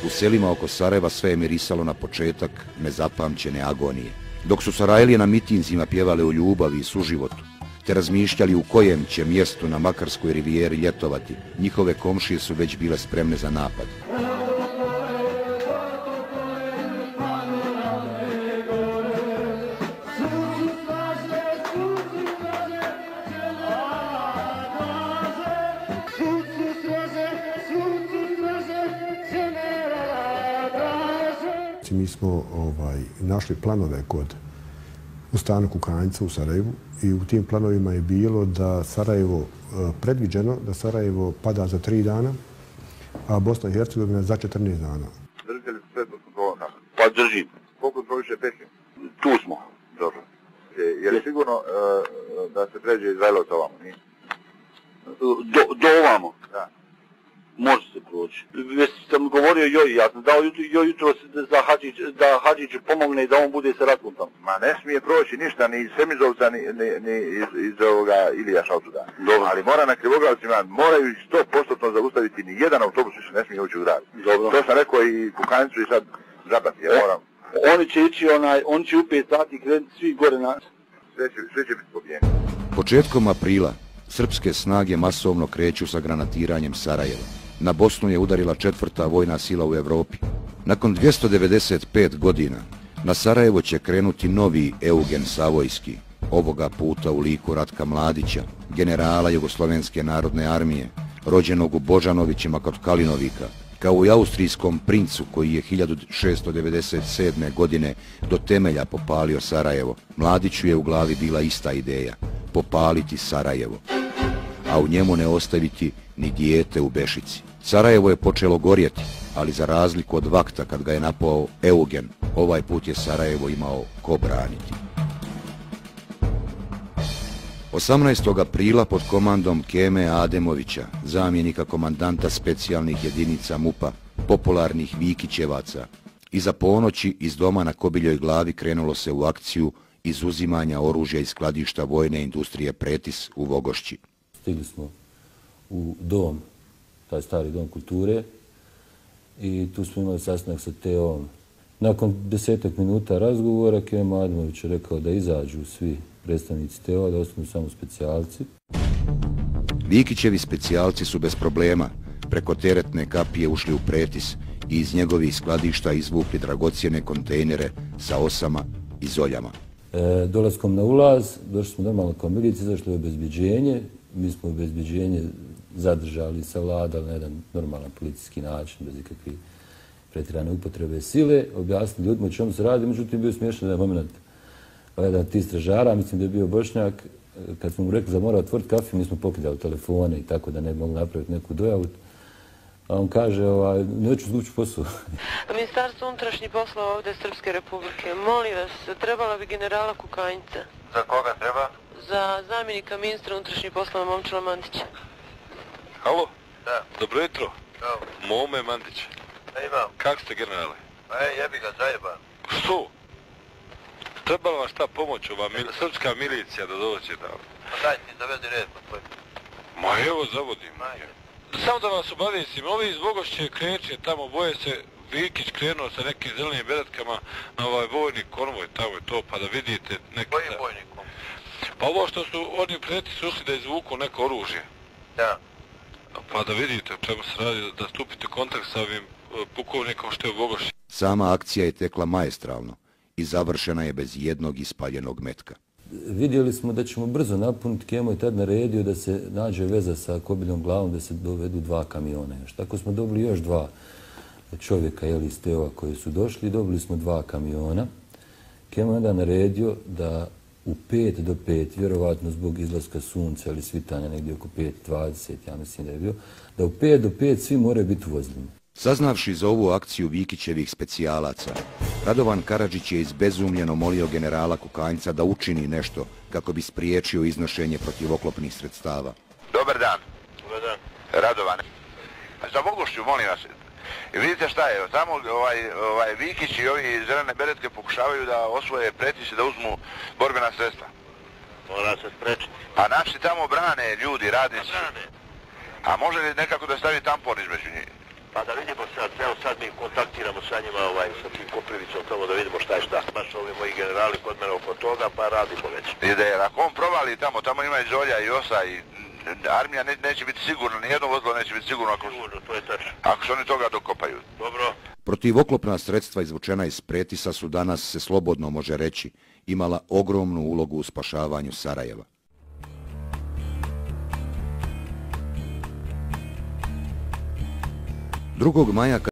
U selima oko Sarajeva sve je mirisalo na početak nezapamćene agonije. Dok su Sarajlije na mitinzima pjevale o ljubavi i suživotu, te razmišljali u kojem će mjestu na Makarskoj rivijeri ljetovati, njihove komšije su već bile spremne za napad. Mi smo našli planove u stanu Kukanjca u Sarajevu i u tim planovima je bilo da Sarajevo, predviđeno da Sarajevo pada za 3 dana, a Bosna i Hercegovina za 14 dana. Držite li sve pod kontrolom? Pa držim. Koliko kontroliše Pekin? Tu smo. Dobro. Je li sigurno da se pređe Izraelovca ovamo, nije? Do ovamo? Da. Može se proći. Već sam govorio Joji, ja sam dao jutro da Hadžić pomogne i da on bude sa ratkom tamo. Ma ne smije proći ništa, ni iz Semizovca, ni iz Ilijaša otuda. Dobro. Ali mora na Krivoglavcima, moraju ih 100% zaustaviti, ni jedan autobus više ne smije ući u grad. Dobro. To sam rekao i Kukanjcu i sad Žabati, ja moram. Oni će ići, oni će u 5 sati krenuti svi gore na... Sve će biti pobijeni. Početkom aprila srpske snage masovno kreću sa granatiranjem Sarajeva. Na Bosnu je udarila 4. vojna sila u Europi. Nakon 295 godina na Sarajevo će krenuti novi Eugen Savojski, ovoga puta u liku Ratka Mladića, generala Jugoslovenske narodne armije, rođenog u Božanovićima kod Kalinovika, kao i austrijskom princu koji je 1697. godine do temelja popalio Sarajevo. Mladiću je u glavi bila ista ideja, popaliti Sarajevo, a u njemu ne ostaviti ni dijete u Bešici. Sarajevo je počelo gorjeti, ali za razliku od vakta kad ga je napao Eugen, ovaj put je Sarajevo imao ko braniti. 18. aprila pod komandom Keme Ademovića, zamjenika komandanta specijalnih jedinica MUP-a, popularnih Vikićevaca, iza ponoći iz doma na Kobiljoj glavi krenulo se u akciju izuzimanja oružja iz skladišta vojne industrije Pretis u Vogošći. Stigli smo u dom, taj stari dom kulture, i tu smo imali sastanak sa TO-om. Nakon 10 minuta razgovora Kema Ademović je rekao da izađu svi predstavnici TO-a, da ostanu samo specijalci. Vikićevi specijalci su bez problema preko teretne kapije ušli u Pretis i iz njegovih skladišta izvukli dragocjene kontejnere sa osama i zoljama. Dolaskom na ulaz, došli smo normalno kao milicija, izašlo je obezbeđenje. Mi smo obezbeđenje zadržali, savladali na jedan normalan policijski način, bez ikakve pretjerane upotrebe sile. Objasnili ljudima o čemu se radi, međutim bio smiješan da je moment jedan ti stražara, mislim da je bio Bošnjak, kad smo mu rekli da mora otvoriti kafe, mi smo pokidali telefone i tako da ne bi mogli napraviti neku dojavu. A on kaže, neću izgubiti posao. Ministarstvo unutrašnjih poslova ovdje Srpske republike, molim vas, trebala bi generala Kukanjca. Za koga treba? Za zamjenika ministra unutrašnjih poslova Momčila Mandića. Halo? Da. Dobro jutro. Dobro. Mome Mandić. Da imam. Kako ste, generale? Jebi ga, zajeban. Što? Trebala vam šta pomoć, ova srpska milicija da dođe tamo? Pa daj ti zavedi red po tvoj. Ma evo, zavodim. Samo da vas obavijestim, ovi iz Vogošće kreće tamo, boje se, Vikić krenuo sa nekim zelenim beretkama na ovaj vojni konvoj, tamo je to, pa da vidite neki... Koji vojni konvoj? Pa ovo što su oni Pretis ušli da izvuku neko oružje. Da. Pa da vidite o čemu se radi, da stupite u kontakt sa ovim pukovnikom što je u Vogošći. Sama akcija je tekla maestralno i završena je bez jednog ispaljenog metka. Vidjeli smo da ćemo brzo napuniti. Kemo je tad naredio da se nađe veza sa Kobiljom glavom, da se dovedu 2 kamiona još. Tako smo dobili još 2 čovjeka iz TO-a koji su došli i dobili smo 2 kamiona. Kemo je onda naredio da u 5 do 5, vjerovatno zbog izlaska sunca ili svitanja, negdje oko 5:20, ja mislim da je bio, da u 5 do 5 svi moraju biti u vozilima. Saznavši za ovu akciju Vikićevih specijalaca, Radovan Karadžić je izbezumljeno molio generala Kukanjca da učini nešto kako bi spriječio iznošenje protivoklopnih sredstava. Dobar dan. Dobar dan. Radovan. Za Vogošću, molim vas. Vidite šta je, tamo Vikić i ovi zelene beretke pokušavaju da osvoje Pretis i da uzmu borbena sredstva. Mora se sprečiti. Pa naši tamo brane ljudi, radnici. A može li nekako da stavi tampon između njih? Pa da vidimo sad, evo sad mi u kontaktu. Jer ako on provali tamo ima i Zolja i Osa i armija neće biti sigurna, nijedno vozilo neće biti sigurno ako se oni toga dokopaju. Dobro. Protivoklopna sredstva izvučena iz Pretisa su danas, se slobodno može reći, imala ogromnu ulogu u spašavanju Sarajeva. 2. maja